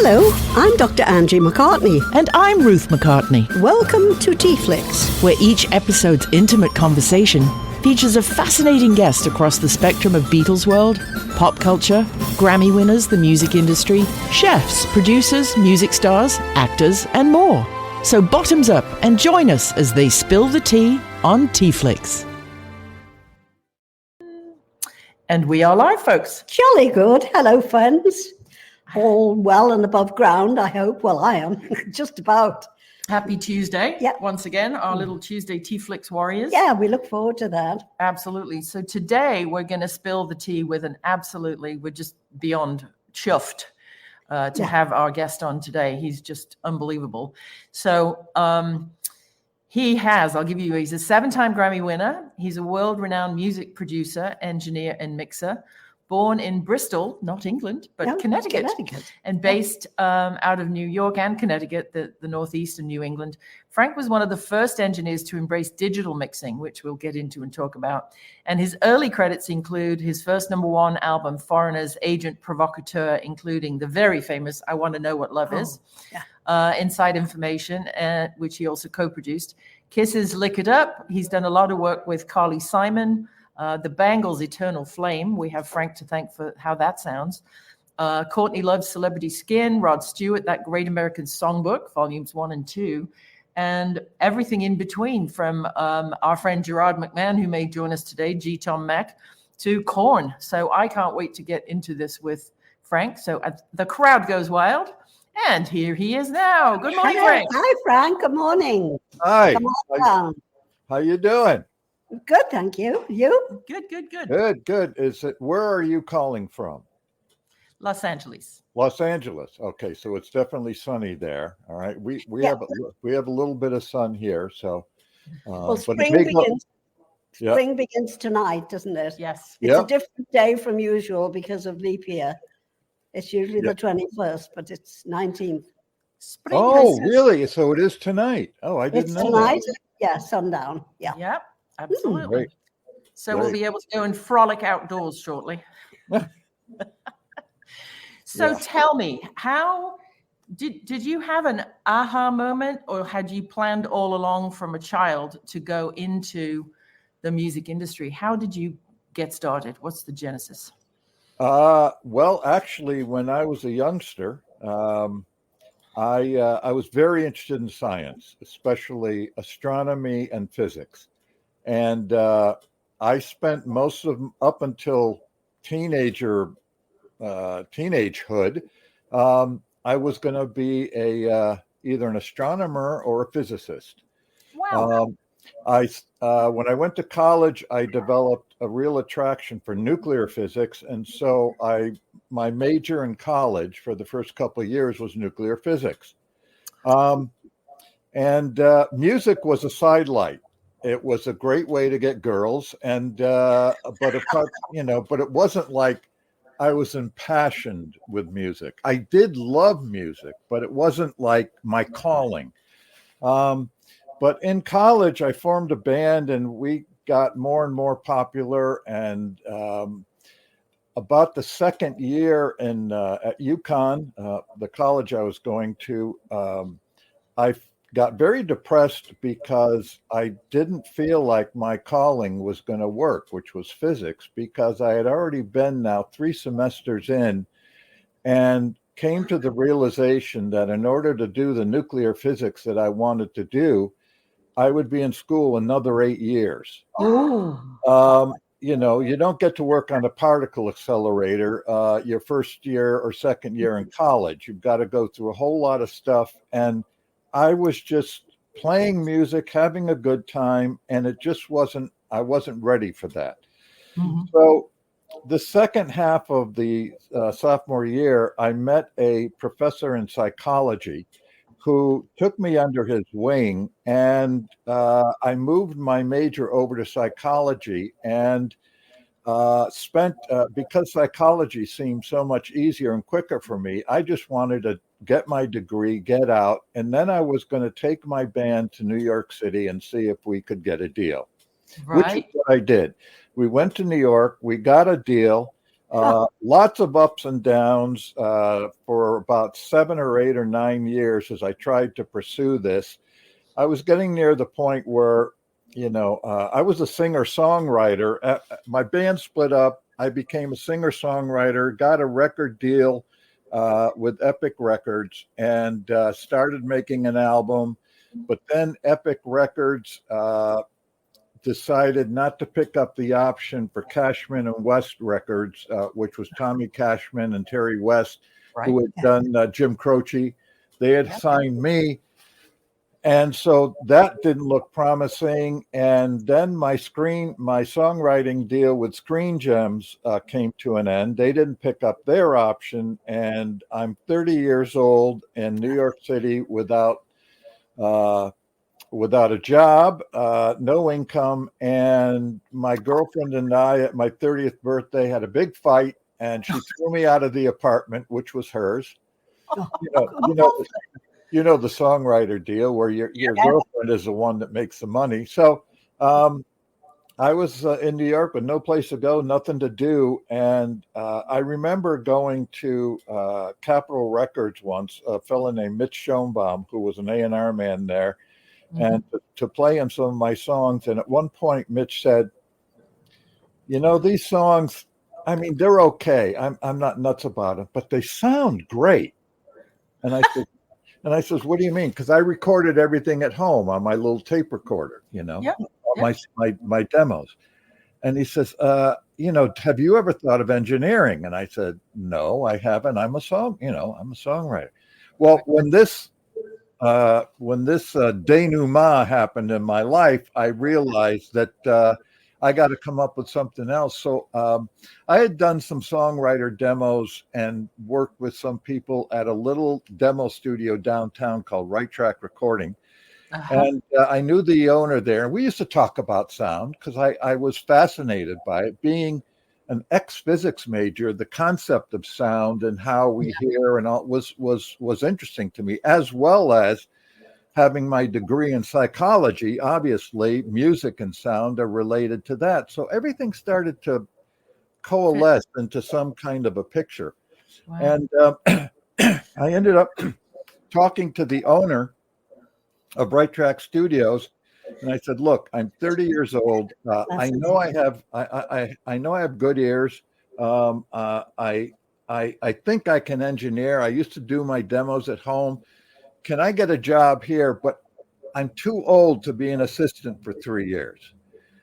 Hello, I'm Dr. Angie McCartney. And I'm Ruth McCartney. Welcome to TeaFlix, where each episode's intimate conversation features a fascinating guest across the spectrum of Beatles world, pop culture, Grammy winners, the music industry, chefs, producers, music stars, actors, and more. So bottoms up and join us as they spill the tea on TeaFlix. And we are live, folks. Jolly good. Hello, friends. All well and above ground, I hope. Well, I am. Just about. Happy Tuesday. Yeah. Once again, our little Tuesday TeaFlix warriors. Yeah, we look forward to that. Absolutely. So today we're going to spill the tea with we're just beyond chuffed to have our guest on today. He's just unbelievable. So he's a 7-time Grammy winner. He's a world-renowned music producer, engineer, and mixer. Born in Bristol, not England, but Connecticut, and based out of New York and Connecticut, the Northeast and New England. Frank was one of the first engineers to embrace digital mixing, which we'll get into and talk about. And his early credits include his first #1 album, Foreigner's Agent Provocateur, including the very famous I Want to Know What Love Is, Inside Information, which he also co-produced. Kisses, Lick It Up. He's done a lot of work with Carly Simon, the Bangles' Eternal Flame. We have Frank to thank for how that sounds. Courtney Love's Celebrity Skin, Rod Stewart, that Great American Songbook, volumes 1 and 2, and everything in between, from our friend Gerard McMahon, who may join us today, G. Tom Mac, to Korn. So I can't wait to get into this with Frank. So the crowd goes wild. And here he is now. Good morning, Frank. Hi, Frank. Good morning. Hi. Come on down. How you doing? Good, thank you. You? Good. Where are you calling from? Los Angeles. Los Angeles. Okay, so it's definitely sunny there. All right. We have a little bit of sun here, so spring begins tonight, doesn't it? Yes. It's a different day from usual because of leap year. It's usually the 21st, but it's 19th. Spring really? So it is tonight. Oh, I didn't know tonight. that. Yeah, sundown. Yeah. Yep, absolutely. Great. So we'll be able to go and frolic outdoors shortly. So tell me, how did you have an aha moment, or had you planned all along from a child to go into the music industry? How did you get started? What's the genesis? Well, actually, when I was a youngster, I was very interested in science, especially astronomy and physics. And I spent most of up until teenagehood, I was going to be either an astronomer or a physicist. Wow. When I went to college, I developed a real attraction for nuclear physics, and so my major in college for the first couple of years was nuclear physics. And music was a sidelight. It was a great way to get girls, but it wasn't like I was impassioned with music. I did love music, but it wasn't like my calling. But in college, I formed a band, and we got more and more popular. And about the second year at UConn, the college I was going to, I got very depressed because I didn't feel like my calling was going to work, which was physics, because I had already been now 3 semesters in and came to the realization that in order to do the nuclear physics that I wanted to do, I would be in school another 8 years. You don't get to work on a particle accelerator your first year or second year in college. You've got to go through a whole lot of stuff. And I was just playing music, having a good time, and I wasn't ready for that. Mm-hmm. So the second half of the sophomore year, I met a professor in psychology who took me under his wing, and I moved my major over to psychology and because psychology seemed so much easier and quicker for me, I just wanted to get my degree, get out, and then I was going to take my band to New York City and see if we could get a deal, which is what I did. We went to New York, we got a deal. Lots of ups and downs for about 7 or 8 or 9 years as I tried to pursue this. I was getting near the point where, I was a singer-songwriter. My band split up. I became a singer-songwriter, got a record deal with Epic Records, and started making an album. But then Epic Records decided not to pick up the option for Cashman and West Records, which was Tommy Cashman and Terry West, who had done Jim Croce. They had signed me. And so that didn't look promising. And then my songwriting deal with Screen Gems came to an end. They didn't pick up their option. And I'm 30 years old in New York City without a job, no income. And my girlfriend and I, at my 30th birthday, had a big fight, and she threw me out of the apartment, which was hers. The songwriter deal where your girlfriend is the one that makes the money. So I was in New York with no place to go, nothing to do. And I remember going to Capitol Records once, a fellow named Mitch Schoenbaum, who was an A&R man there, and to play him some of my songs. And at one point, Mitch said, these songs, I mean, they're okay. I'm not nuts about it, but they sound great. And I says, what do you mean? Because I recorded everything at home on my little tape recorder, my demos. And he says, have you ever thought of engineering? And I said, no, I haven't. I'm a songwriter. Well, when this denouement happened in my life, I realized that I got to come up with something else. So I had done some songwriter demos and worked with some people at a little demo studio downtown called Right Track Recording. And I knew the owner there. And we used to talk about sound because I was fascinated by it. Being an ex-physics major, the concept of sound and how we hear and all was interesting to me, as well as having my degree in psychology. Obviously, music and sound are related to that. So everything started to coalesce into some kind of a picture. Wow. And I ended up talking to the owner of Right Track Studios, and I said, "Look, I'm 30 years old. I know I have good ears. I think I can engineer. I used to do my demos at home. Can I get a job here? But I'm too old to be an assistant for 3 years."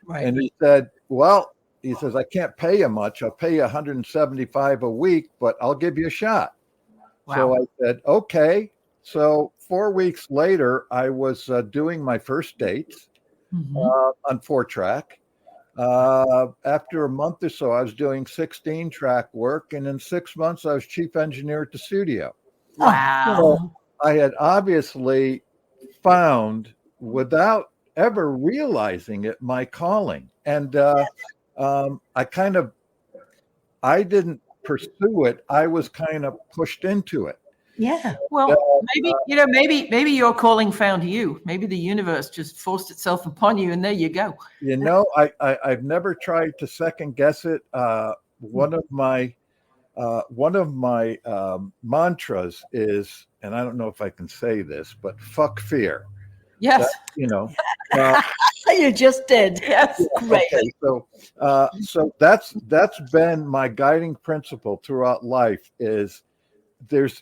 Right. And he said, well, I can't pay you much. I'll pay you $175 a week, but I'll give you a shot. Wow. So I said, okay. So 4 weeks later, I was doing my first dates on 4-track. After a month or so, I was doing 16-track work. And in 6 months, I was chief engineer at the studio. Wow. So I had obviously found, without ever realizing it, my calling. And I didn't pursue it. I was kind of pushed into it. Yeah. Well, maybe your calling found you. Maybe the universe just forced itself upon you, and there you go. I've never tried to second guess it. One of my mantras is, and I don't know if I can say this, but fuck fear. Yes. You just did. Yes. Great. Okay, so that's been my guiding principle throughout life. Is there's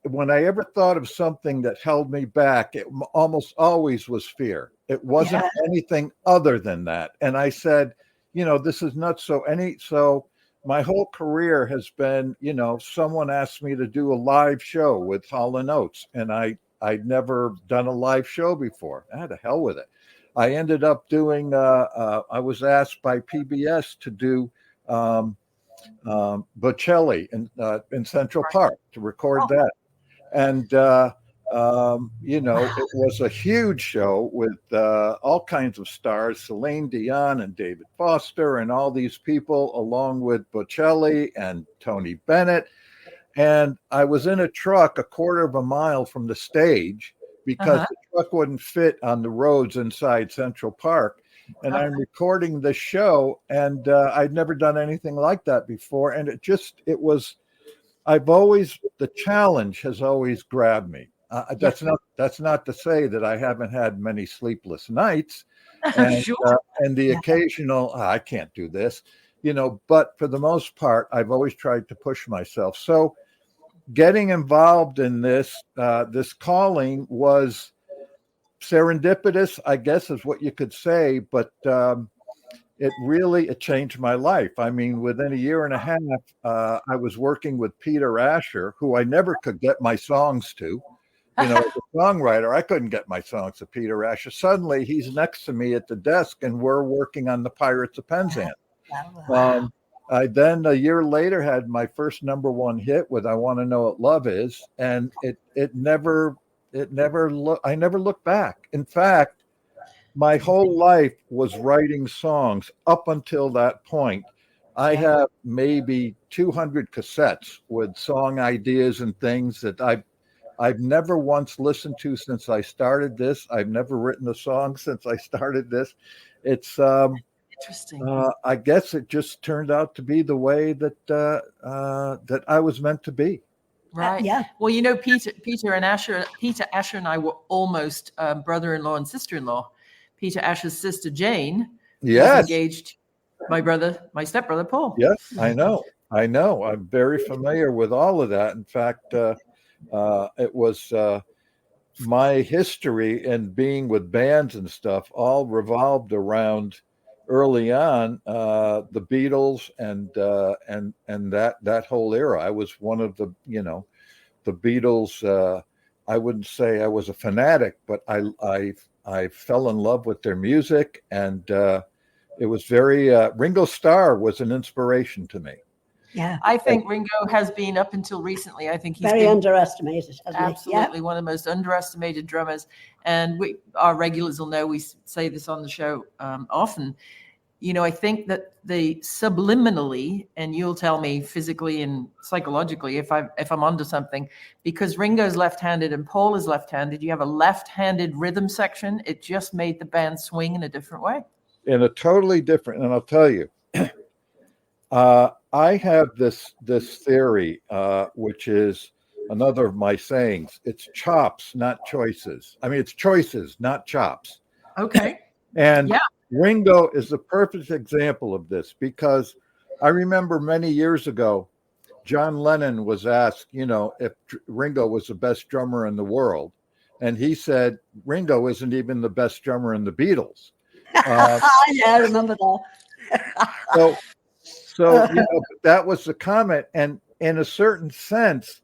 when I ever thought of something that held me back, it almost always was fear. It wasn't anything other than that. And I said, this is nuts. So my whole career has been, someone asked me to do a live show with Hall & Oates, and I'd never done a live show before. I had to hell with it. I ended up doing, I was asked by PBS to do Bocelli in Central Park, to record that. And, it was a huge show with all kinds of stars, Celine Dion and David Foster and all these people, along with Bocelli and Tony Bennett. And I was in a truck a quarter of a mile from the stage because the truck wouldn't fit on the roads inside Central Park. and I'm recording the show, and I'd never done anything like that before. And the challenge has always grabbed me. That's not to say that I haven't had many sleepless nights and, Sure. and the occasional, I can't do this, but for the most part, I've always tried to push myself. So getting involved in this calling was serendipitous, I guess is what you could say, but it changed my life. I mean, within a year and a half, I was working with Peter Asher, who I never could get my songs to. As a songwriter, I couldn't get my songs to Peter Asher. Suddenly, he's next to me at the desk, and we're working on the Pirates of Penzance. Wow. I then, a year later, had my first #1 hit with "I Want to Know What Love Is," and I never looked back. In fact, my whole life was writing songs up until that point. I have maybe 200 cassettes with song ideas and things that I've never once listened to since I started this. I've never written a song since I started this. It's Interesting. I guess it just turned out to be the way that I was meant to be. Right. Yeah. Well, Peter Asher and I were almost brother-in-law and sister-in-law. Peter Asher's sister Jane was engaged to my stepbrother Paul. Yes, I know. I'm very familiar with all of that. In fact, it was my history and being with bands and stuff all revolved around early on the Beatles and that whole era. I was one of the Beatles. I wouldn't say I was a fanatic, but I fell in love with their music, and it was very Ringo Starr was an inspiration to me. Yeah, I think Ringo has been, up until recently, I think he's very been underestimated. absolutely one of the most underestimated drummers. And our regulars will know we say this on the show often. I think that the subliminally, and you'll tell me physically and psychologically if I'm onto something, because Ringo's left-handed and Paul is left-handed, you have a left-handed rhythm section. It just made the band swing in a different way. In a totally different, and I'll tell you, I have this theory, which is another of my sayings. It's chops, not choices. I mean, it's choices, not chops. Okay. And Ringo is the perfect example of this, because I remember many years ago, John Lennon was asked, if Ringo was the best drummer in the world. And he said, Ringo isn't even the best drummer in the Beatles. Yeah, I remember that. So that was the comment. And in a certain sense,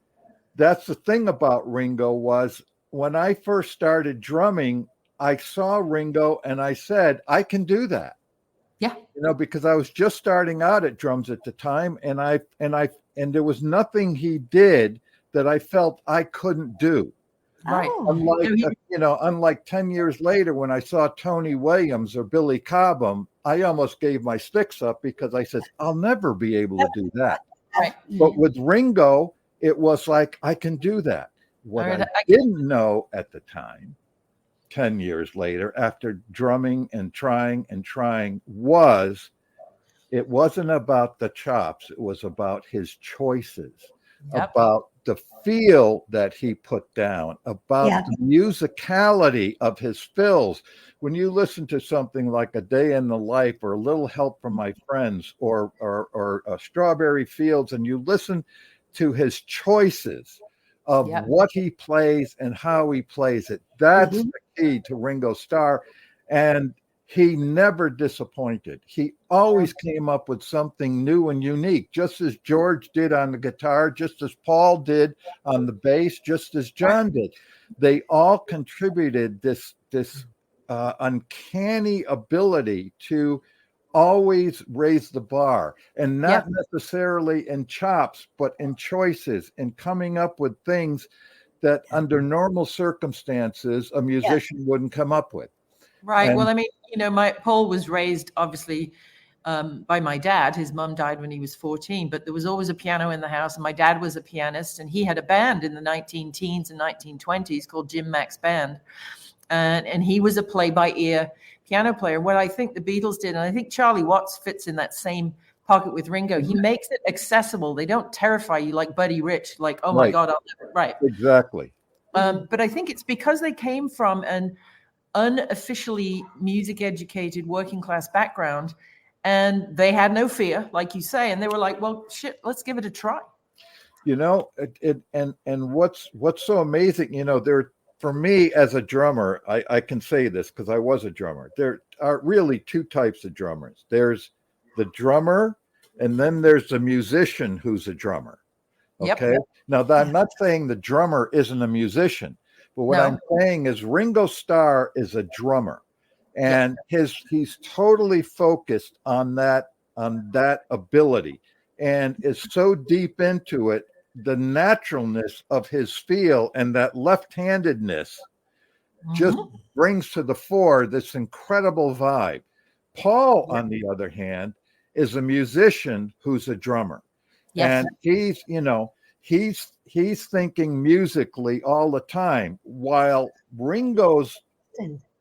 that's the thing about Ringo was when I first started drumming, I saw Ringo and I said, I can do that. Yeah. Because I was just starting out at drums at the time, and there was nothing he did that I felt I couldn't do. Right. Unlike 10 years later, when I saw Tony Williams or Billy Cobham, I almost gave my sticks up because I said, I'll never be able to do that. Right. But with Ringo, it was like, I can do that. What I didn't know at the time, 10 years later, after drumming and trying, it wasn't about the chops. It was about his choices, about the feel that he put down, about the musicality of his fills. When you listen to something like A Day in the Life or A Little Help from My Friends or Strawberry Fields, and you listen to his choices of what he plays and how he plays it, that's the key to Ringo Starr. And he never disappointed. He always came up with something new and unique, just as George did on the guitar, just as Paul did on the bass, just as John did. They all contributed this uncanny ability to always raise the bar, and not necessarily in chops, but in choices, and coming up with things that under normal circumstances a musician wouldn't come up with. Right. Well, I mean, Paul was raised obviously by my dad. His mom died when he was 14, but there was always a piano in the house, and my dad was a pianist, and he had a band in the 19-teens and 1920s called Jim Mack's Band. And he was a play-by-ear piano player. What I think the Beatles did, and I think Charlie Watts fits in that same pocket with Ringo, he makes it accessible. They don't terrify you like Buddy Rich, like, oh my God, I'll never, right. Exactly. But I think it's because they came from an unofficially music educated working class background, and they had no fear, like you say, and they were like, well, shit, let's give it a try. You know, and what's so amazing, you know, for me as a drummer, I can say this because I was a drummer. There are really two types of drummers. There's the drummer, and then there's the musician who's a drummer. Okay. Yep. Now, I'm not saying the drummer isn't a musician, but what I'm saying is Ringo Starr is a drummer, and he's totally focused on that ability, and is so deep into it. The naturalness of his feel and that left-handedness just brings to the fore this incredible vibe. Paul, on the other hand, is a musician who's a drummer. Yes. And he's, you know, he's thinking musically all the time, while Ringo's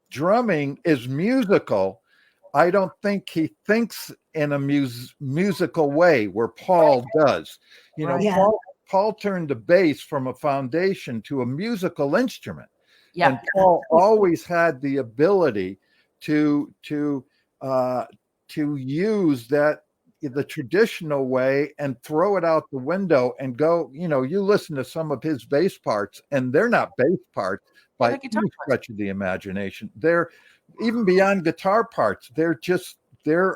drumming is musical. I don't think he thinks in a musical way where Paul does. You know, Paul turned the bass from a foundation to a musical instrument. Yeah. And Paul always had the ability to use that the traditional way and throw it out the window and go, you know, you listen to some of his bass parts and they're not bass parts by any stretch of the imagination. They're even beyond guitar parts. They're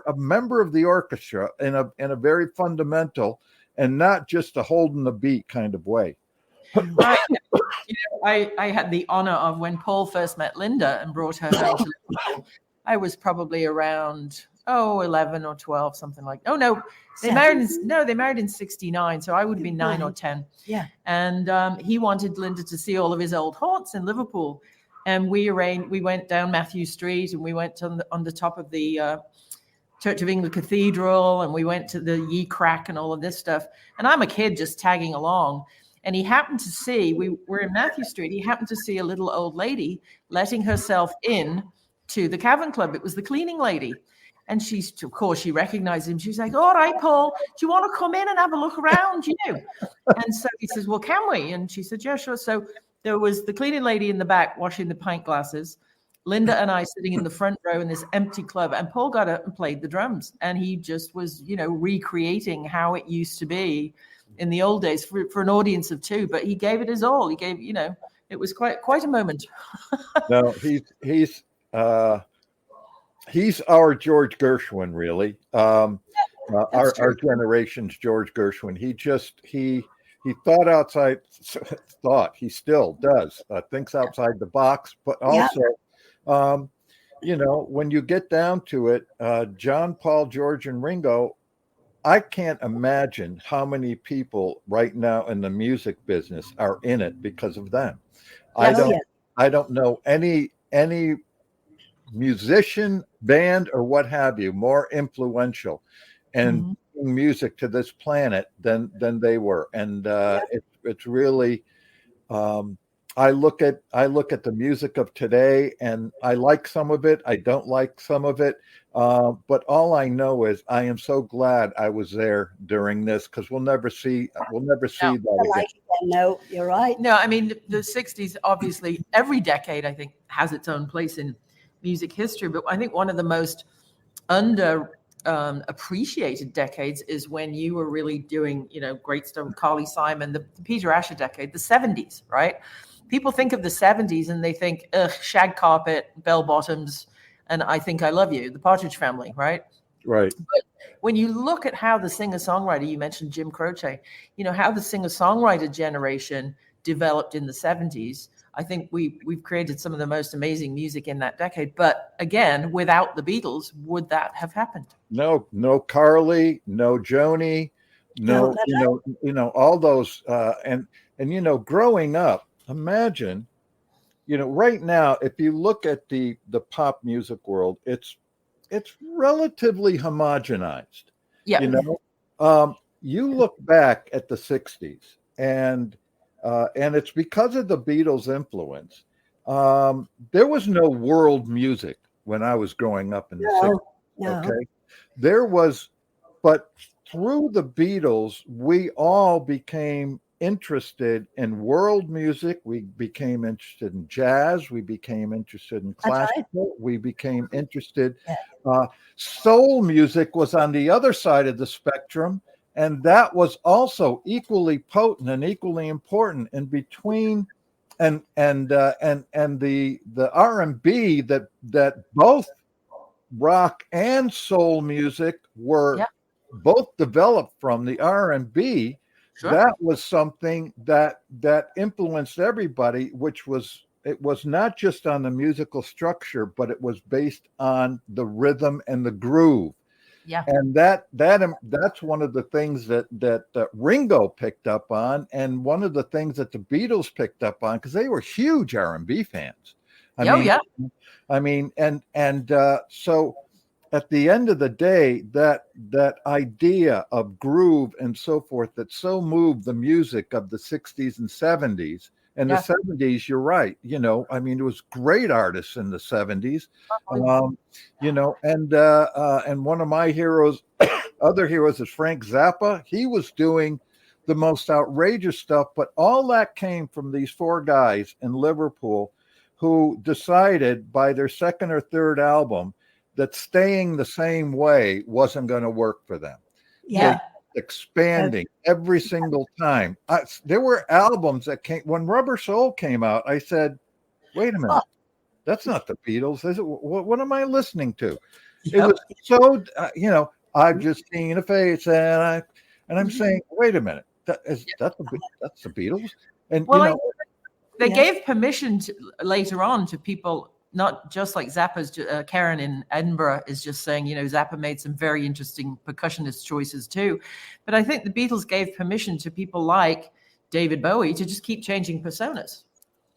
a member of the orchestra in a very fundamental and not just a holding the beat kind of way. Right. You know, I had the honor of when Paul first met Linda and brought her home to Liverpool. I was probably around 11 or 12, something like. Oh no, they married in 69, so I would have been 9 or 10. Yeah. And he wanted Linda to see all of his old haunts in Liverpool, and we went down Matthew Street, and we went on the top of the Church of England Cathedral, and we went to the Ye Crack and all of this stuff. And I'm a kid just tagging along. And he happened to see, we were in Matthew Street, he happened to see a little old lady letting herself in to the Cavern Club. It was the cleaning lady. And of course, she recognized him. She's like, all right, Paul, do you want to come in and have a look around, you? And so he says, well, can we? And she said, yeah, sure. So there was the cleaning lady in the back washing the pint glasses, Linda and I sitting in the front row in this empty club, and Paul got up and played the drums, and he just was, you know, recreating how it used to be in the old days for an audience of two. But he gave it his all. He gave, you know, it was quite a moment. No, he's our George Gershwin, really. Our generation's George Gershwin. He thought outside. He still does. Thinks outside the box, but also. You know, when you get down to it, John, Paul, George, and Ringo, I can't imagine how many people right now in the music business are in it because of them. I don't know any musician, band, or what have you more influential and music to this planet than they were. And it's really I look at the music of today, and I like some of it. I don't like some of it. But all I know is I am so glad I was there during this, because we'll never see that again. No, you're right. No, I mean, the 60s, obviously, every decade, I think, has its own place in music history. But I think one of the most appreciated decades is when you were really doing, you know, great stuff with Carly Simon, the Peter Asher decade, the 70s, right? People think of the 70s and they think, shag carpet, bell bottoms, and I Think I Love You, the Partridge Family, right? Right. But when you look at how the singer-songwriter, you mentioned Jim Croce, you know, how the singer-songwriter generation developed in the 70s, I think we've created some of the most amazing music in that decade. But again, without the Beatles, would that have happened? No Carly, no Joni, no, you know, all those, and you know, growing up, imagine, you know, right now, if you look at the pop music world, it's relatively homogenized. Yeah. You know, you look back at the 60s, and it's because of the Beatles' influence. There was no world music when I was growing up in the No, 60s. no. Okay. There was, but through the Beatles, we all became interested in world music. We became interested in jazz. We became interested in That's right. classical. We became interested. Yeah. Soul music was on the other side of the spectrum, and that was also equally potent and equally important. And between and the R&B that both rock and soul music were Yeah. both developed from the R&B. Sure. That was something that influenced everybody, which was, it was not just on the musical structure, but it was based on the rhythm and the groove. Yeah. And that's one of the things that Ringo picked up on, and one of the things that the Beatles picked up on, because they were huge R&B fans. I mean, so at the end of the day, that idea of groove and so forth that so moved the music of the 60s and 70s. And the 70s, you're right. You know, I mean, it was great artists in the 70s. You know, and one of my heroes, other heroes, is Frank Zappa. He was doing the most outrageous stuff, but all that came from these four guys in Liverpool who decided by their second or third album that staying the same way wasn't going to work for them. Yeah. Expanding every single time. There were albums that came when Rubber Soul came out. I said, wait a minute, that's not the Beatles. What am I listening to? It was so, you know, I've just seen a face, and I'm saying, wait a minute, that's the Beatles. And well, you know, they gave permission later on to people, not just like Zappa's. Karen in Edinburgh is just saying, you know, Zappa made some very interesting percussionist choices too. But I think the Beatles gave permission to people like David Bowie to just keep changing personas.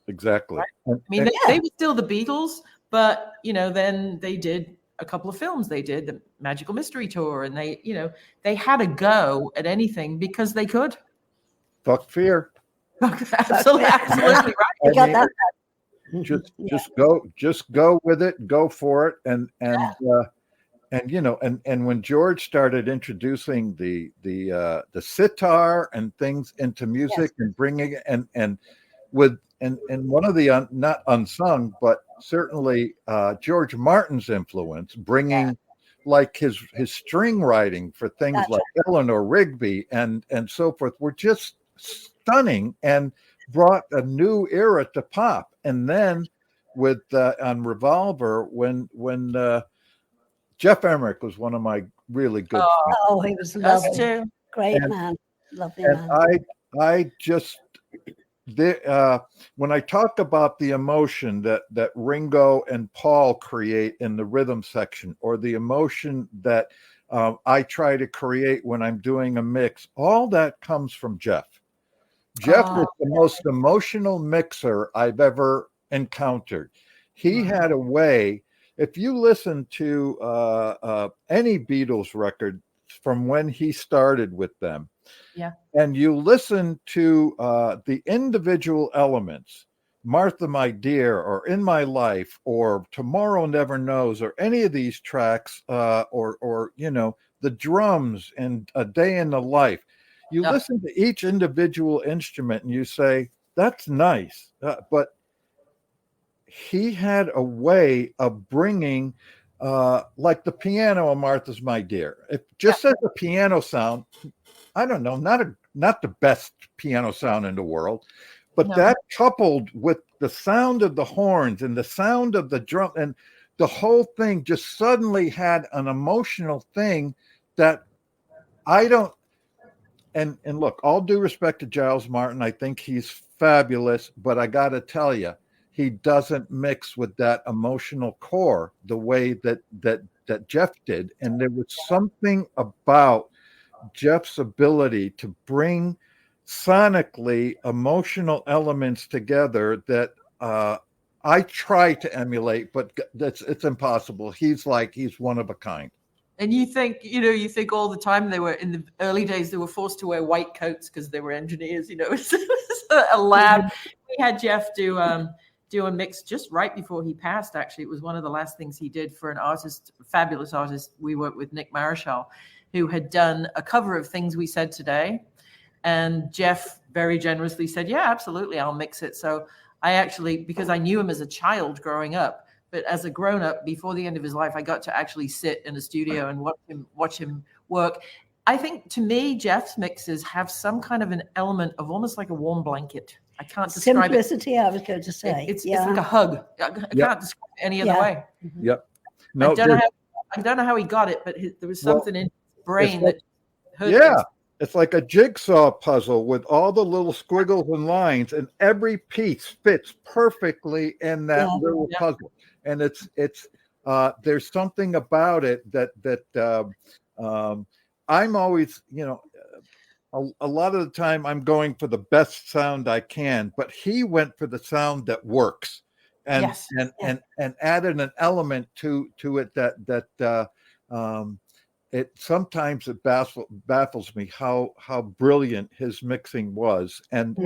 Exactly. Right? I mean, they were still the Beatles, but, you know, then they did a couple of films. They did the Magical Mystery Tour, and they, you know, they had a go at anything because they could. Fuck fear. Absolutely right. I mean, just go with it, go for it. And you know, and when George started introducing the sitar and things into music and bringing and one of the not unsung, but certainly George Martin's influence, bringing like his string writing for things like Eleanor Rigby and so forth, were just stunning and brought a new era to pop. And then with on Revolver, when Jeff Emmerich was one of my really good friends. Oh, he was lovely. Too. Great man. Lovely and man. I just when I talk about the emotion that Ringo and Paul create in the rhythm section, or the emotion that I try to create when I'm doing a mix, all that comes from Jeff. Jeff was the most emotional mixer I've ever encountered. He had a way, if you listen to any Beatles record from when he started with them, and you listen to the individual elements, Martha, My Dear, or In My Life, or Tomorrow Never Knows, or any of these tracks, or you know, the drums and A Day in the Life, you listen to each individual instrument and you say, that's nice. But he had a way of bringing, like the piano on Martha's My Dear. If just as a piano sound, I don't know, not the best piano sound in the world, but that coupled with the sound of the horns and the sound of the drum, and the whole thing just suddenly had an emotional thing that I don't. And look, all due respect to Giles Martin, I think he's fabulous, but I got to tell you, he doesn't mix with that emotional core the way that Jeff did. And there was something about Jeff's ability to bring sonically emotional elements together that I try to emulate, but it's impossible. He's one of a kind. And you think all the time, they were in the early days, they were forced to wear white coats because they were engineers, you know. It was a lab. We had Jeff do do a mix just right before he passed. Actually, it was one of the last things he did for an artist, fabulous artist. We worked with Nick Marischal, who had done a cover of Things We Said Today. And Jeff very generously said, yeah, absolutely, I'll mix it. So I actually, because I knew him as a child growing up, but as a grown up, before the end of his life, I got to actually sit in a studio and watch him work. I think, to me, Jeff's mixes have some kind of an element of almost like a warm blanket. I can't describe Simplicity, I was going to say. It's like a hug. I can't describe it any other way. Yep. No, I don't know how he got it, but there was something in his brain that hurt things. It's like a jigsaw puzzle with all the little squiggles and lines, and every piece fits perfectly in that little puzzle. And it's there's something about it that I'm always, a lot of the time I'm going for the best sound I can, but he went for the sound that works, and added an element to it that it sometimes it baffles me how brilliant his mixing was, and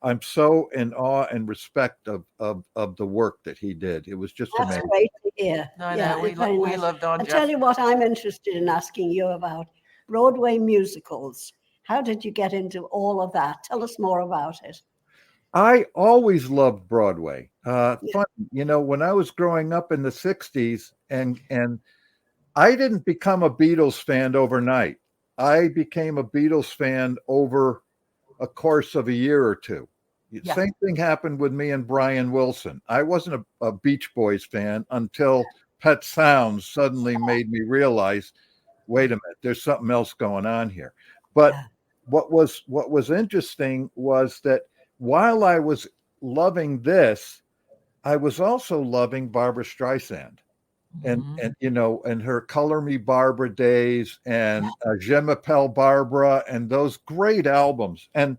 I'm so in awe and respect of the work that he did. It was just amazing. That's great to hear. We loved on I'll Jeff. tell you what I'm interested in asking you about: Broadway musicals. How did you get into all of that? Tell us more about it. I always loved Broadway. Funny, when I was growing up in the 60s, and I didn't become a Beatles fan overnight. I became a Beatles fan over a course of a year or two. Same thing happened with me and Brian Wilson. I wasn't a Beach Boys fan until Pet Sounds suddenly made me realize, wait a minute, there's something else going on here. But what was interesting was that while I was loving this, I was also loving Barbra Streisand. And her Color Me Barbara days, and Je m'appelle Barbara, and those great albums. And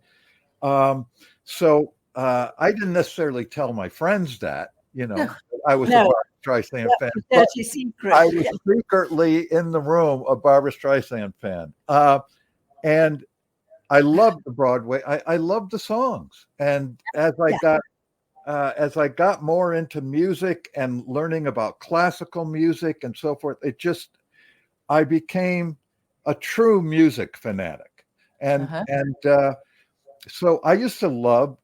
so I didn't necessarily tell my friends that, I was a Barbra Streisand fan. Dirty secret. I was secretly in the room a Barbra Streisand fan. And I loved the Broadway. I loved the songs. And as I got more into music and learning about classical music and so forth, I became a true music fanatic. And so I used to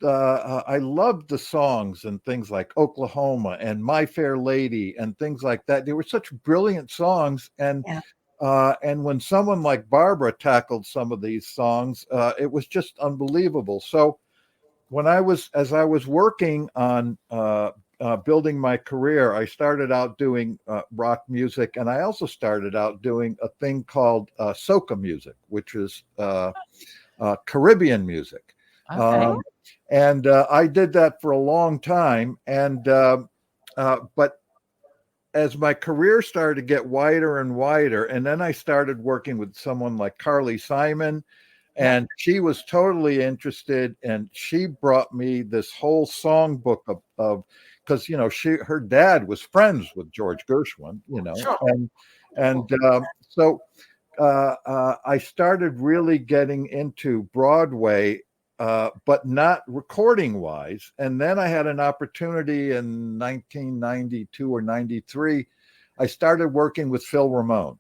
I loved the songs and things like Oklahoma and My Fair Lady and things like that. They were such brilliant songs. And when someone like Barbara tackled some of these songs, it was just unbelievable. So as I was working on building my career, I started out doing rock music, and I also started out doing a thing called soca music, which is Caribbean music. Okay. And I did that for a long time, and but as my career started to get wider and wider, and then I started working with someone like Carly Simon. And she was totally interested, and she brought me this whole songbook of because her dad was friends with George Gershwin, so I started really getting into Broadway, but not recording wise. And then I had an opportunity in 1992 or 93. I started working with Phil Ramone,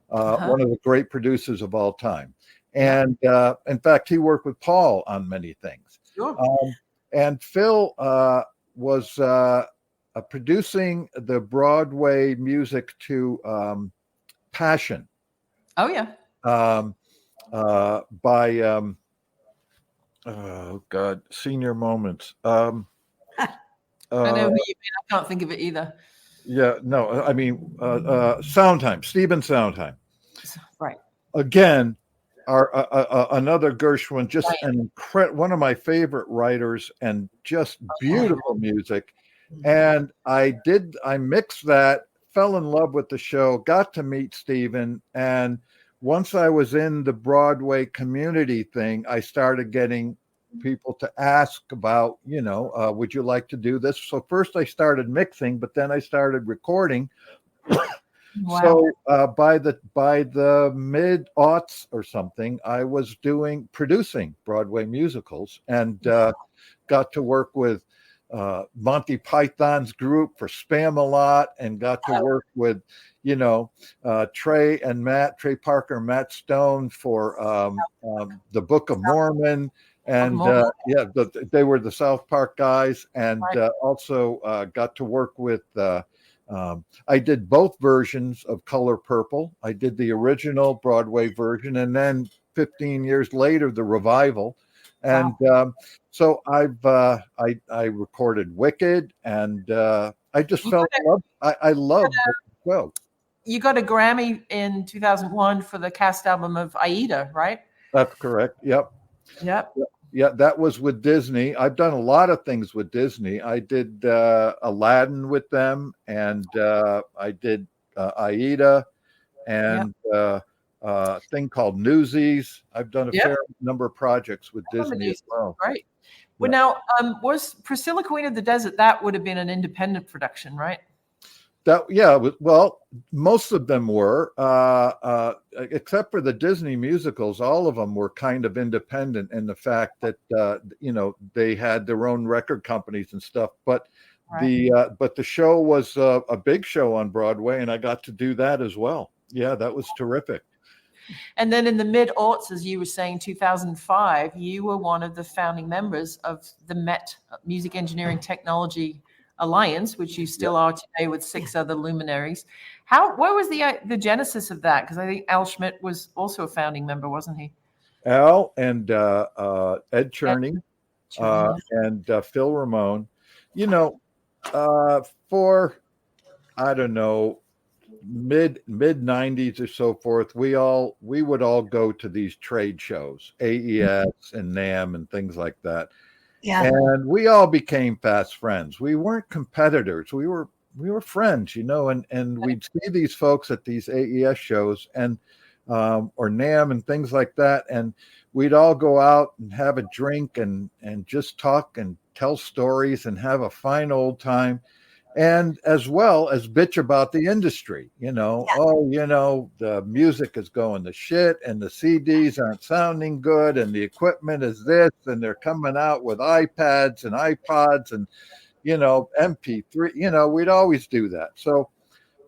one of the great producers of all time. And in fact, he worked with Paul on many things. Sure. And Phil was producing the Broadway music to Passion. Oh, yeah. By Senior Moments. I know who you mean. I can't think of it either. Yeah, no, I mean Sondheim, Stephen Sondheim. Right. Again, another Gershwin, just one of my favorite writers, and just beautiful music. And I mixed that, fell in love with the show, got to meet Stephen. And once I was in the Broadway community thing, I started getting people to ask about, would you like to do this? So first I started mixing, but then I started recording. Wow. So by the mid-aughts or something, I was producing Broadway musicals, and got to work with Monty Python's group for Spamalot, and got to work with, Trey Parker and Matt Stone for the Book of Mormon. And they were the South Park guys, and also got to work with. I did both versions of Color Purple. I did the original Broadway version, and then 15 years later, the revival. And so I recorded Wicked, and I just fell in love. I loved it. Well, you got a Grammy in 2001 for the cast album of Aida, right? That's correct. Yep. Yeah, that was with Disney. I've done a lot of things with Disney. I did Aladdin with them, and I did Aida, and a thing called Newsies. I've done a fair number of projects with Disney as well. Right. Well, now, was Priscilla, Queen of the Desert, that would have been an independent production, right? Well, most of them were, except for the Disney musicals. All of them were kind of independent in the fact that they had their own record companies and stuff. But the show was a big show on Broadway, and I got to do that as well. Yeah, that was terrific. And then in the mid-aughts, as you were saying, 2005, you were one of the founding members of the MET, Music Engineering Technology Alliance, which you still are today with 6 other luminaries. What was the genesis of that? Because I think Al Schmidt was also a founding member, wasn't he? Al and Ed Cherney and Phil Ramone. For I don't know, mid 90s or so forth, we would all go to these trade shows, AES and NAMM and things like that. Yeah. And we all became fast friends. We weren't competitors. We were friends, and we'd see these folks at these AES shows and or NAMM and things like that. And we'd all go out and have a drink and just talk and tell stories and have a fine old time. And as well as bitch about the industry, the music is going to shit and the CDs aren't sounding good and the equipment is this and they're coming out with iPads and iPods and, MP3, we'd always do that. So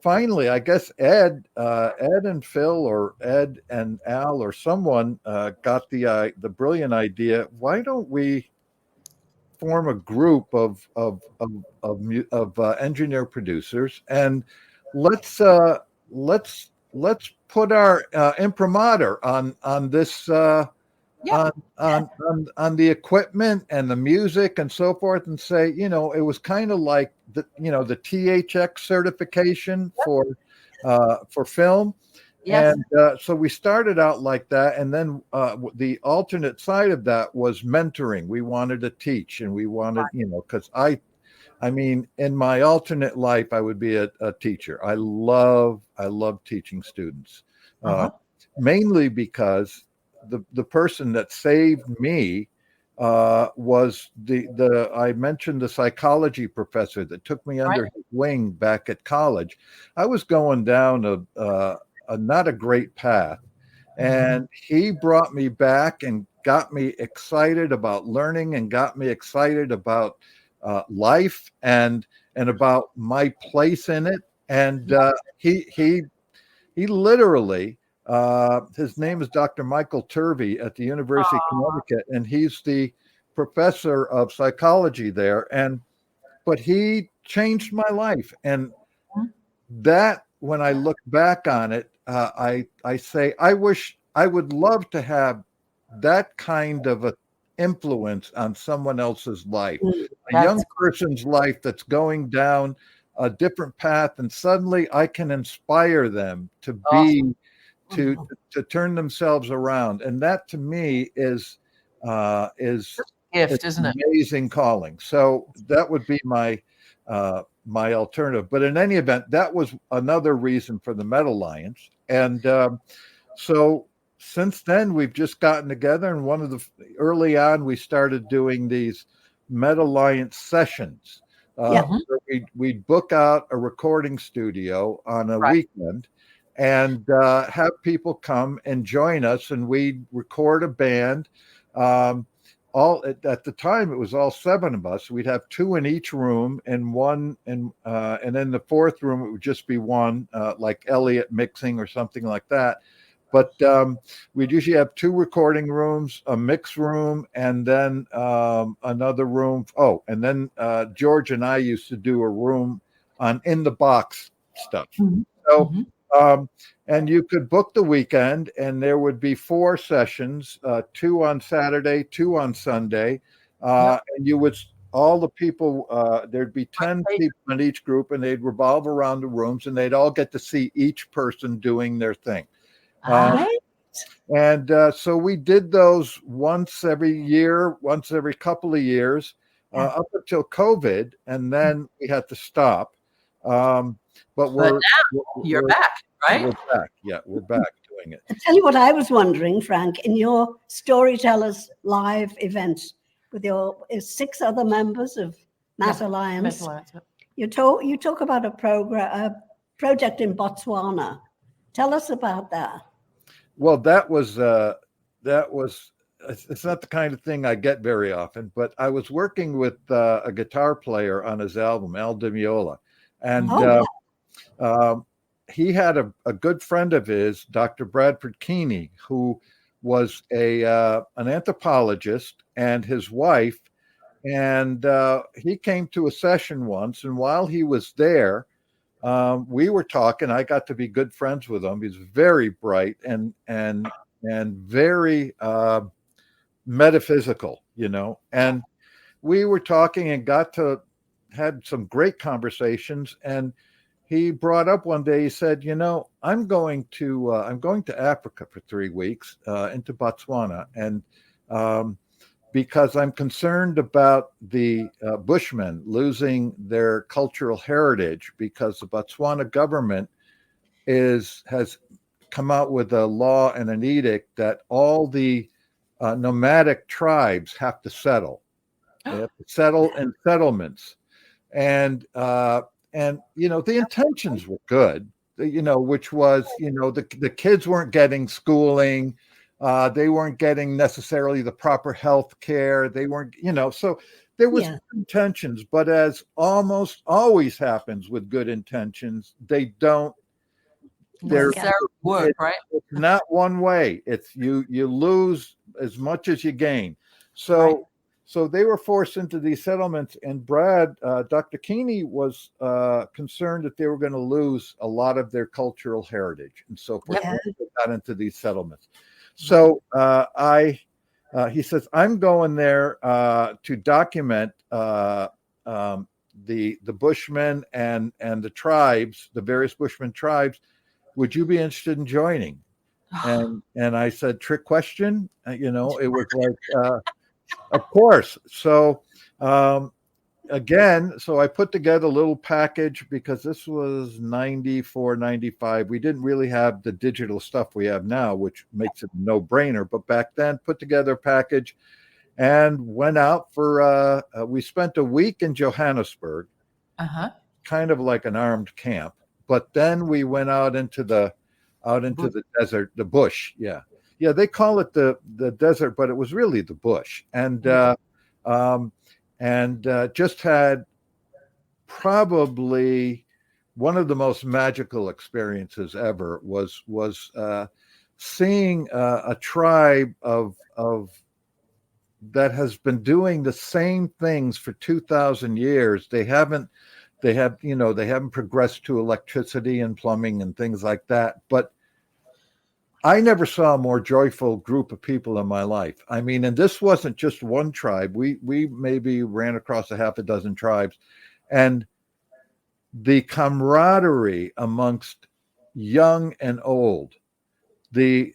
finally, I guess Ed and Phil or Ed and Al or someone got the brilliant idea. Why don't we form a group of engineer producers, and let's put our imprimatur on this on the equipment and the music and so forth, and say, it was kind of like the THX certification for film. Yes. And so we started out like that. And then the alternate side of that was mentoring. We wanted to teach, and we wanted, because I mean, in my alternate life, I would be a teacher. I love teaching students, mainly because the person that saved me was I mentioned the psychology professor that took me under his wing back at college. I was going down not a great path, and he brought me back and got me excited about learning and got me excited about life and about my place in it. And he literally, his name is Dr. Michael Turvey at the University of Connecticut, and he's the professor of psychology there. But he changed my life, and that, when I look back on it, I say I would love to have that kind of a influence on someone else's life, a young person's life that's going down a different path, and suddenly I can inspire them to be to turn themselves around, and that to me is gift, isn't it? Amazing calling. So that would be my alternative. But in any event, that was another reason for the Met Alliance. And so since then, we've just gotten together, and early on, we started doing these Met Alliance sessions. We'd book out a recording studio on a weekend and have people come and join us, and we'd record a band. all at the time it was all 7 of us. We'd have 2 in each room, and then the fourth room it would just be one, like Elliot mixing or something like that. But we'd usually have 2 recording rooms, a mix room, and then another room. Oh, and then George and I used to do a room on in the box stuff. Mhm. So, Mhm. and you could book the weekend, and there would be 4 sessions, 2 on Saturday, 2 on Sunday. And you would, all the people, there'd be 10 people in each group, and they'd revolve around the rooms, and they'd all get to see each person doing their thing. Right. And so we did those once every year, once every couple of years, up until COVID, and then we had to stop. But now you're back, right? We're back. Yeah, we're back doing it. I tell you what I was wondering, Frank, in your Storytellers Live event with your 6 other members of Mass Alliance, you talk about a project in Botswana. Tell us about that. Well, that was it's not the kind of thing I get very often, but I was working with a guitar player on his album, Al Di Meola, and he had a good friend of his, Dr. Bradford Keeney, who was an anthropologist, and his wife, and he came to a session once, and while he was there, we were talking. I got to be good friends with him. He's very bright and very metaphysical, and we were talking and had some great conversations. And he brought up one day, he said, I'm going to Africa for 3 weeks, into Botswana. And, because I'm concerned about the Bushmen losing their cultural heritage, because the Botswana government has come out with a law and an edict that all the nomadic tribes have to settle. They have to settle in settlements, and the intentions were good. Which was the kids weren't getting schooling. They weren't getting necessarily the proper health care. They weren't, so there was intentions, but as almost always happens with good intentions, they don't. They're work, right? It's not one way. It's you lose as much as you gain. So they were forced into these settlements, and Dr. Keeney was concerned that they were going to lose a lot of their cultural heritage and so forth. When they got into these settlements. So he says, I'm going there to document the Bushmen and the tribes, the various Bushman tribes. Would you be interested in joining? And I said, trick question. It was like, of course. So again, so I put together a little package, because this was 94, 95. We didn't really have the digital stuff we have now, which makes it a no-brainer. But back then, put together a package and went out for, we spent a week in Johannesburg, kind of like an armed camp. But then we went out into the desert, the bush. Yeah. They call it the desert, but it was really the bush. And just had probably one of the most magical experiences ever was seeing a tribe of that has been doing the same things for 2,000 years. They haven't progressed to electricity and plumbing and things like that. But I never saw a more joyful group of people in my life. I mean, and this wasn't just one tribe. We maybe ran across a half a dozen tribes, and the camaraderie amongst young and old, the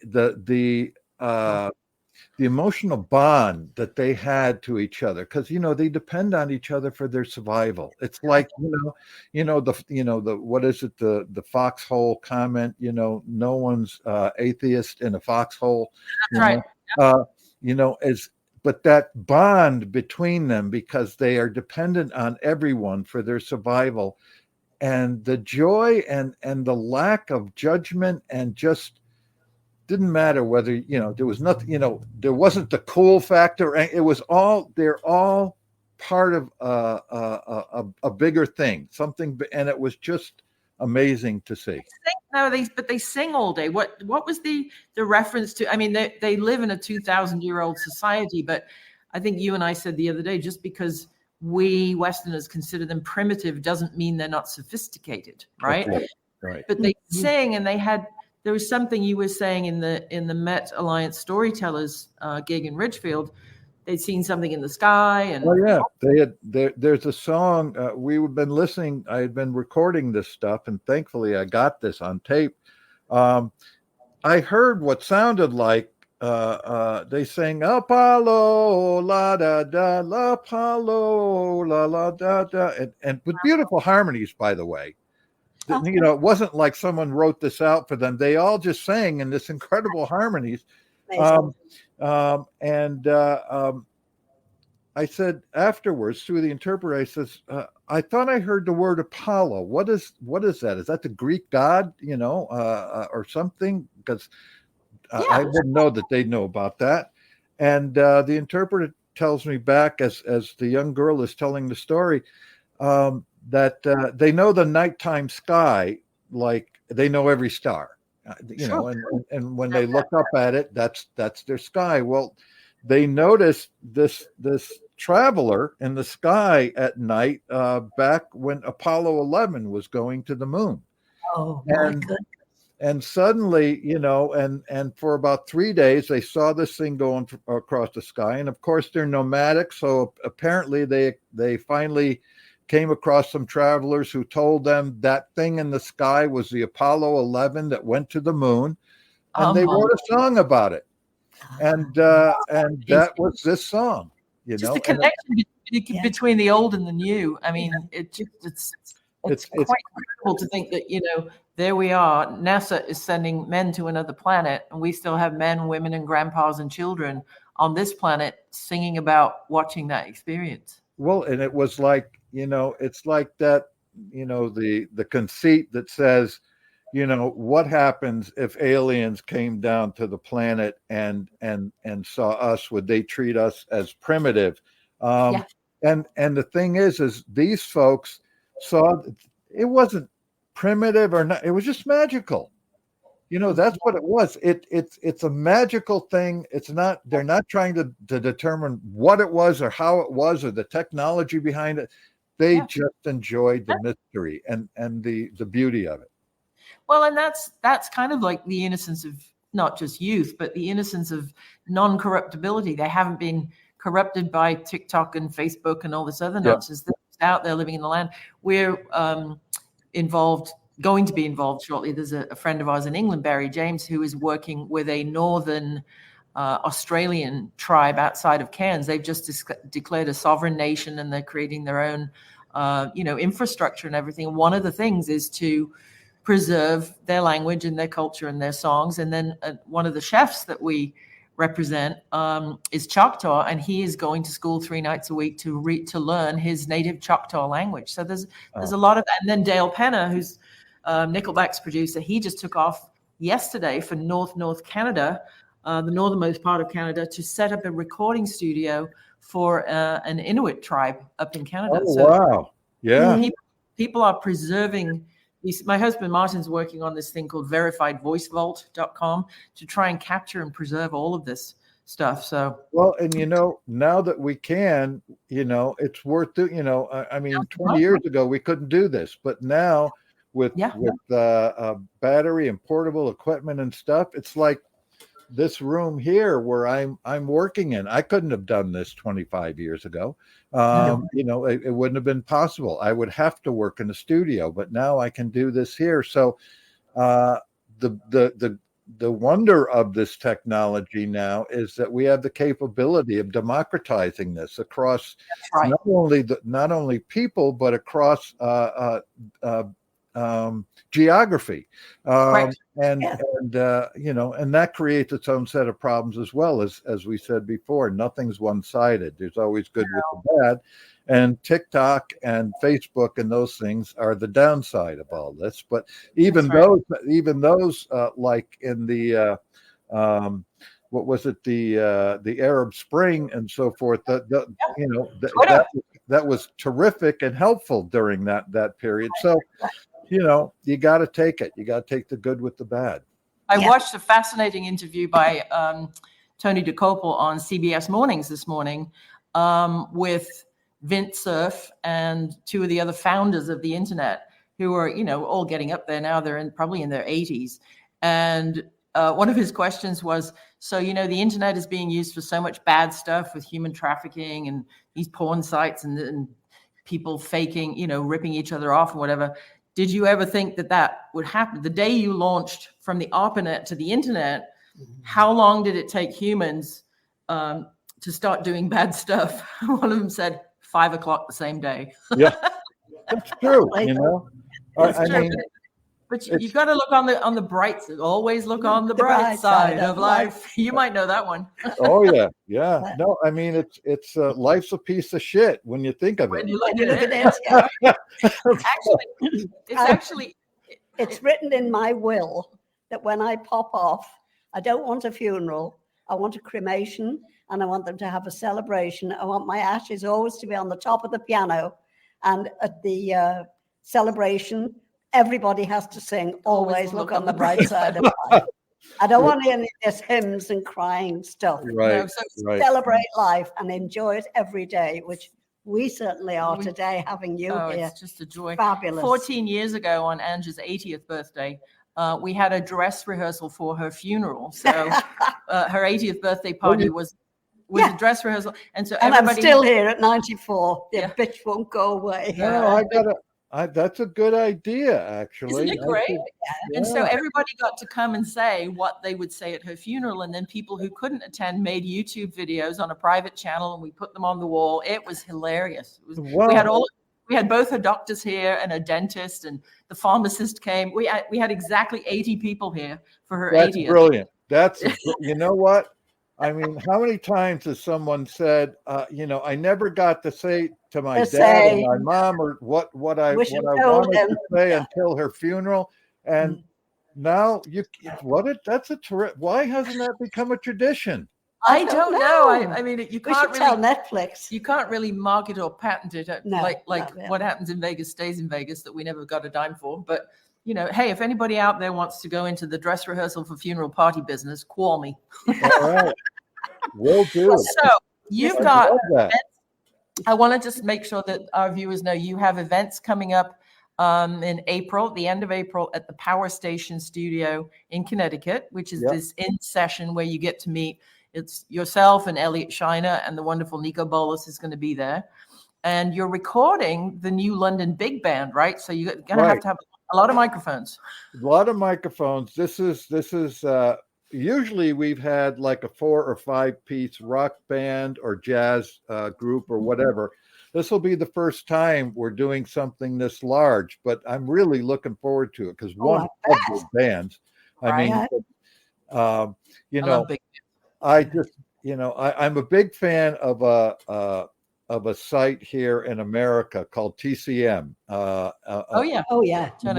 emotional bond that they had to each other, because they depend on each other for their survival. It's like the what is it, the foxhole comment? No one's atheist in a foxhole. That's right. But that bond between them, because they are dependent on everyone for their survival, and the joy and the lack of judgment, and just didn't matter whether, there was nothing, there wasn't the cool factor. It was they're all part of a bigger thing, something, and it was just amazing to see. But they sing all day. What was the reference to? I mean, they live in a 2,000-year-old society, but I think you and I said the other day, just because we Westerners consider them primitive doesn't mean they're not sophisticated, right? Right. But they sing, and there was something you were saying in the Met Alliance Storytellers gig in Ridgefield. They'd seen something in the sky, and there's a song we've been listening. I had been recording this stuff, and thankfully I got this on tape. I heard what sounded like they sang Apollo la da da la Apollo la la da da, and with beautiful harmonies, by the way. It wasn't like someone wrote this out for them. They all just sang in this incredible harmonies. I said afterwards through the interpreter, I says, I thought I heard the word Apollo. What is that? Is that the Greek god, or something? Because I didn't know that they'd know about that. And the interpreter tells me back as the young girl is telling the story, that they know the nighttime sky, like they know every star, and when they look up at it, that's their sky. Well, they noticed this traveler in the sky at night back when Apollo 11 was going to the moon. Oh, my goodness. And suddenly, and for about 3 days, they saw this thing going across the sky. And of course, they're nomadic. So apparently they finally came across some travelers who told them that thing in the sky was the Apollo 11 that went to the moon. And they wrote a song about it. And that was this song, Just the connection between the old and the new. I mean, it's quite incredible to think that, there we are. NASA is sending men to another planet, and we still have men, women, and grandpas and children on this planet singing about watching that experience. Well, and it was like, it's like that, the conceit that says, what happens if aliens came down to the planet and saw us? Would they treat us as primitive? And the thing is these folks saw it wasn't primitive or not. It was just magical. That's what it was. It's a magical thing. It's not. They're not trying to determine what it was or how it was or the technology behind it. They just enjoyed the mystery and the beauty of it. Well, and that's kind of like the innocence of not just youth, but the innocence of non-corruptibility. They haven't been corrupted by TikTok and Facebook and all this other nonsense. They're out there living in the land. We're going to be involved shortly. There's a friend of ours in England, Barry James, who is working with a northern Australian tribe outside of Cairns. They've just declared a sovereign nation, and they're creating their own, infrastructure and everything. One of the things is to preserve their language and their culture and their songs. And then one of the chefs that we represent is Choctaw, and he is going to school 3 nights a week to learn his native Choctaw language. So there's a lot of that. And then Dale Penner, who's Nickelback's producer, he just took off yesterday for North Canada, the northernmost part of Canada, to set up a recording studio for an Inuit tribe up in Canada. Oh, wow. Yeah. People are preserving these. My husband Martin's working on this thing called verifiedvoicevault.com to try and capture and preserve all of this stuff. So, well, and now that we can, it's worth it. I mean, 20 years ago we couldn't do this, but now with battery and portable equipment and stuff, it's like this room here where I'm working in. I couldn't have done this 25 years ago. It wouldn't have been possible. I would have to work in a studio, but now I can do this here. So the wonder of this technology now is that we have the capability of democratizing this across not only people, but across geography. And that creates its own set of problems as well. As we said before, nothing's one-sided. There's always good with the bad. And TikTok and Facebook and those things are the downside of all this. But even those, like in the what was it, the Arab Spring and so forth. That was terrific and helpful during that period. So, you got to take it. You got to take the good with the bad. I watched a fascinating interview by Tony DeCopel on CBS Mornings this morning with Vint Cerf and two of the other founders of the internet, who are, all getting up there now. They're probably in their 80s. And one of his questions was, so, the internet is being used for so much bad stuff with human trafficking and these porn sites and people faking, ripping each other off and whatever. Did you ever think that would happen? The day you launched from the ARPANET to the internet, how long did it take humans to start doing bad stuff? One of them said 5 o'clock the same day. Yeah, that's true. It's true. But you've got to look on the bright side. Always look on the bright side of life. You might know that one. Oh yeah. No, I mean it's life's a piece of shit when you think of it. When you look at it. It's written in my will that when I pop off, I don't want a funeral. I want a cremation, and I want them to have a celebration. I want my ashes always to be on the top of the piano, and at the celebration, everybody has to sing, always look on the bright side of life. I don't want any of this hymns and crying stuff. Right. Celebrate life and enjoy it every day, which we certainly are today, having you here. It's just a joy. Fabulous. 14 years ago on Angie's 80th birthday, we had a dress rehearsal for her funeral. So her 80th birthday party was a dress rehearsal. And so I'm still here at 94. The bitch won't go away. No, that's a good idea, actually. Isn't it great? And so everybody got to come and say what they would say at her funeral. And then people who couldn't attend made YouTube videos on a private channel, and we put them on the wall. It was hilarious. We had both her doctors here and a dentist, and the pharmacist came. We had exactly 80 people here for her 80th. That's brilliant. That's, you know what? I mean, how many times has someone said, I never got to say to my dad and my mom or what I wanted to say until her funeral, and now that's a terrific. Why hasn't that become a tradition? I don't know. I mean, you can't really tell Netflix. You can't really market or patent it like no. What happens in Vegas stays in Vegas, that we never got a dime for. But hey, if anybody out there wants to go into the dress rehearsal for funeral party business, call me. All right. Will do. So you've got events. I want to just make sure that our viewers know you have events coming up in April, the end of April, at the Power Station Studio in Connecticut, which is this in-session where you get to meet. It's yourself and Elliot Shiner, and the wonderful Nico Bolas is going to be there. And you're recording the new London Big Band, right? So you're going to have a lot of microphones. A lot of microphones. This is usually we've had like a 4 or 5 piece rock band or jazz group or whatever. This will be the first time we're doing something this large, but I'm really looking forward to it because one of the bands. I'm a big fan of a site here in America called TCM. Turner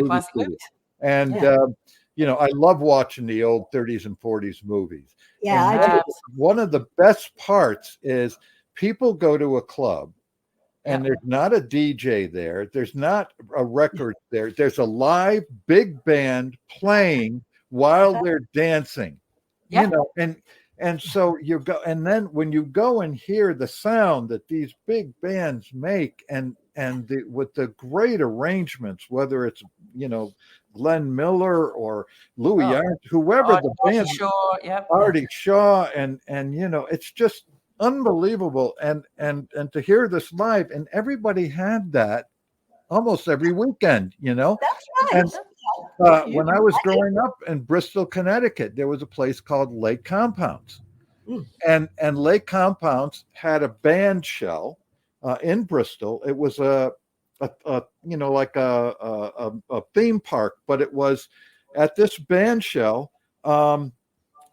Classic Movies. And I love watching the old 30s and 40s movies. Yeah, I do. One of the best parts is people go to a club and there's not a DJ there. There's not a record there. There's a live big band playing while they're dancing. And so you go, and then when you go and hear the sound that these big bands make, with the great arrangements, whether it's Glenn Miller or Louis Armstrong, whoever the band, Artie Shaw, and it's just unbelievable. And to hear this live, and everybody had that almost every weekend. That's right. And, when I was growing up in Bristol, Connecticut, there was a place called Lake Compounds, and Lake Compounds had a band shell in Bristol. It was a theme park, but it was at this band shell.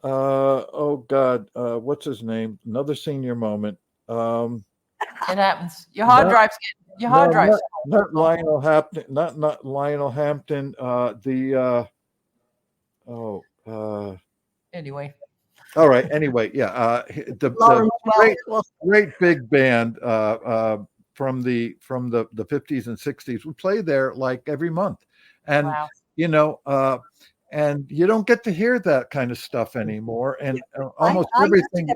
What's his name? Another senior moment. It happens. Your hard drives get. Your hard drives. Not Lionel Hampton. Not Lionel Hampton. Anyway. All right. Anyway, yeah. The Lawrence great, Welk. great big band from the 50s and 60s would play there like every month, and Wow. you know, and you don't get to hear that kind of stuff anymore. And almost everything.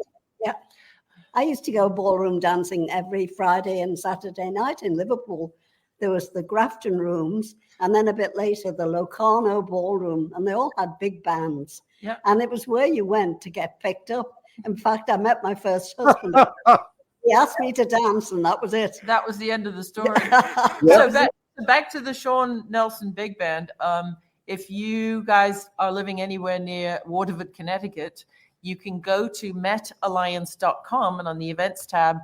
I used to go ballroom dancing every Friday and Saturday night in Liverpool. There was the Grafton Rooms, and then a bit later, the Locarno Ballroom, and they all had big bands. Yeah. And it was where you went to get picked up. In fact, I met my first husband. He asked me to dance, and that was it. That was the end of the story. So back to the Sean Nelson Big Band. If you guys are living anywhere near Waterford, Connecticut, you can go to metalliance.com, and on the events tab,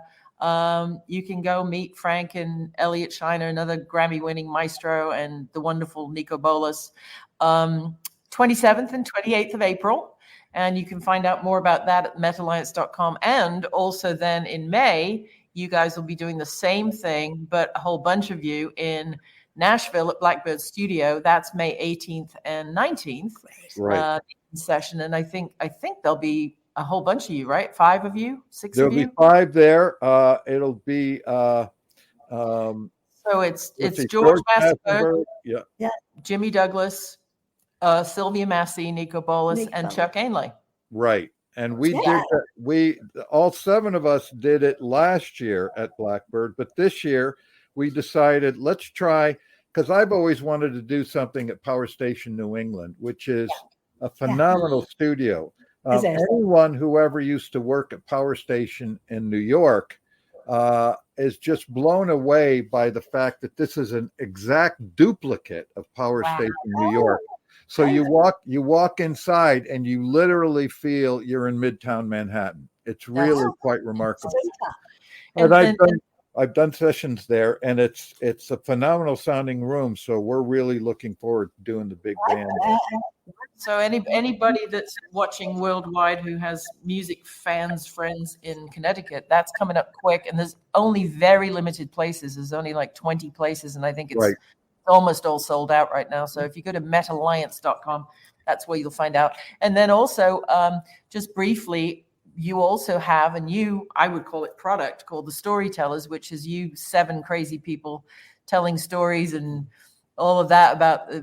you can go meet Frank and Elliot Shiner, another Grammy-winning maestro, and the wonderful Nico Bolas, 27th and 28th of April. And you can find out more about that at metalliance.com. And also then in May, you guys will be doing the same thing, but a whole bunch of you in Nashville at Blackbird Studio. That's May 18th and 19th. Right. Session. And I think there'll be a whole bunch of you, right? 5 of you, 6 There'll of you. be 5 there. It'll be so it's George Massenberg, Jimmy Douglas, Sylvia Massey, Nico Bolas, and Chuck Ainley. Right. And we did that. We all 7 of us did it last year at Blackbird, but this year we decided let's try, because I've always wanted to do something at Power Station New England, which is a phenomenal studio. Anyone who ever used to work at Power Station in New York is just blown away by the fact that this is an exact duplicate of Power Station New York. So you walk inside and you literally feel you're in Midtown Manhattan. It's really quite remarkable. And I've done sessions there, and it's a phenomenal sounding room. So we're really looking forward to doing the big band. So anybody that's watching worldwide who has music friends in Connecticut, that's coming up quick. And there's only very limited places. There's only like 20 places, and I think it's almost all sold out right now. So if you go to metalliance.com, that's where you'll find out. And then also, just briefly, you also have a new, I would call it, product called The Storytellers, which is you 7 crazy people telling stories and all of that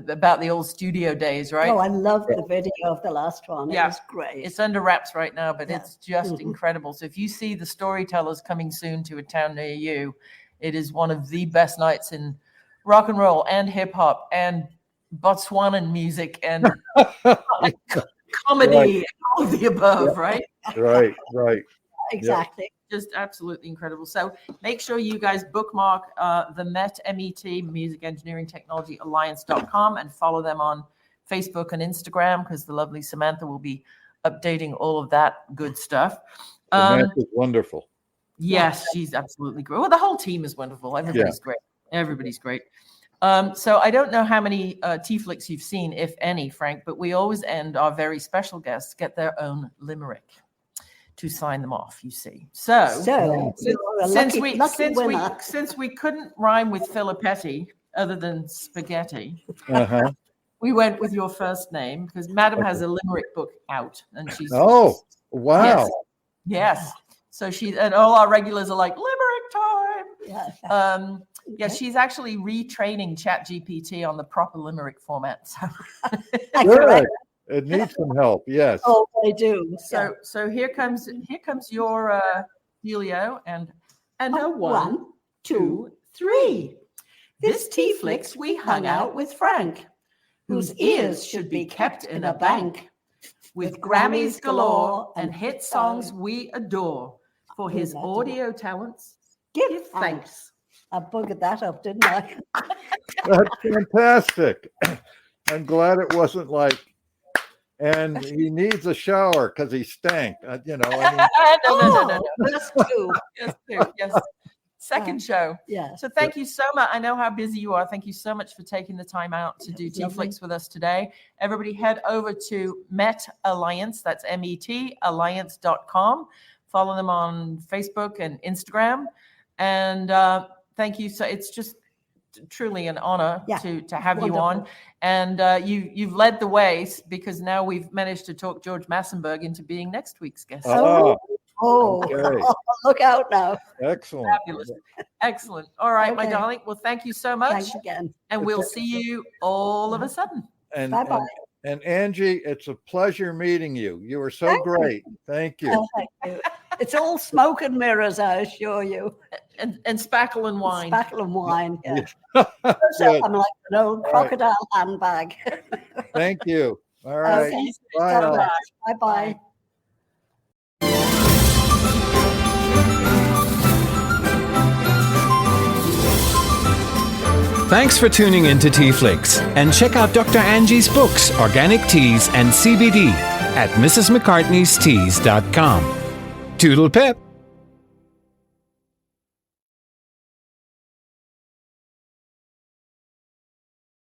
about the old studio days, right? Oh, I love the video of the last one. It was great. It's under wraps right now, but it's just incredible. So if you see The Storytellers coming soon to a town near you, it is one of the best nights in rock and roll and hip hop and Botswanan music and comedy, and all of the above, right? Right. Exactly. Just absolutely incredible. So make sure you guys bookmark the MET Music Engineering Technology Alliance.com and follow them on Facebook and Instagram, because the lovely Samantha will be updating all of that good stuff. Samantha's wonderful. Yes, she's absolutely great. Well, the whole team is wonderful. Everybody's great. Everybody's great. So I don't know how many TeaFlix you've seen, if any, Frank, but we always end our very special guests get their own limerick to sign them off, you see. So since we couldn't rhyme with Filipetti other than spaghetti, we went with your first name, because Madam has a limerick book out, and she's wow. Yes. So and all our regulars are like, limerick time. She's actually retraining ChatGPT on the proper limerick format. So good. It needs some help. Yes. Oh, they do. So here comes your Helio and a 1, 2, 3. This TeaFlix we hung out with Frank, whose ears should be kept in a bank, with Grammys galore and hit songs we adore. For his audio talents, give thanks. I buggered that up, didn't I? That's fantastic. I'm glad it wasn't like, and he needs a shower because he stank. No. That's two. Yes. Second show. Yeah. So thank you so much. I know how busy you are. Thank you so much for taking the time out to do TeaFlix with us today. Everybody head over to Met Alliance. That's MET Alliance.com. Follow them on Facebook and Instagram. And thank you. So it's just truly an honor Yeah, to have you on. wonderful. And you've led the way, because now we've managed to talk George Massenburg into being next week's guest. Okay. Look out now. Excellent. Fabulous. Excellent. All right, my Okay. darling. Well, thank you so much. Thanks again. And we'll see you all of a sudden. And, Bye-bye. and Angie, it's a pleasure meeting you. You were so Thank you. great. Thank you. Oh, thank you. It's all smoke and mirrors, I assure you. And spackle and wine. Spackle and wine. Yeah. Good. I'm like an old right. crocodile handbag. Thank you. All right. Okay. Bye. all. Bye-bye. Thanks for tuning in to TeaFlix, and check out Dr. Angie's books, Organic Teas and CBD, at mrsmccartneysteas.com. Toodle pip!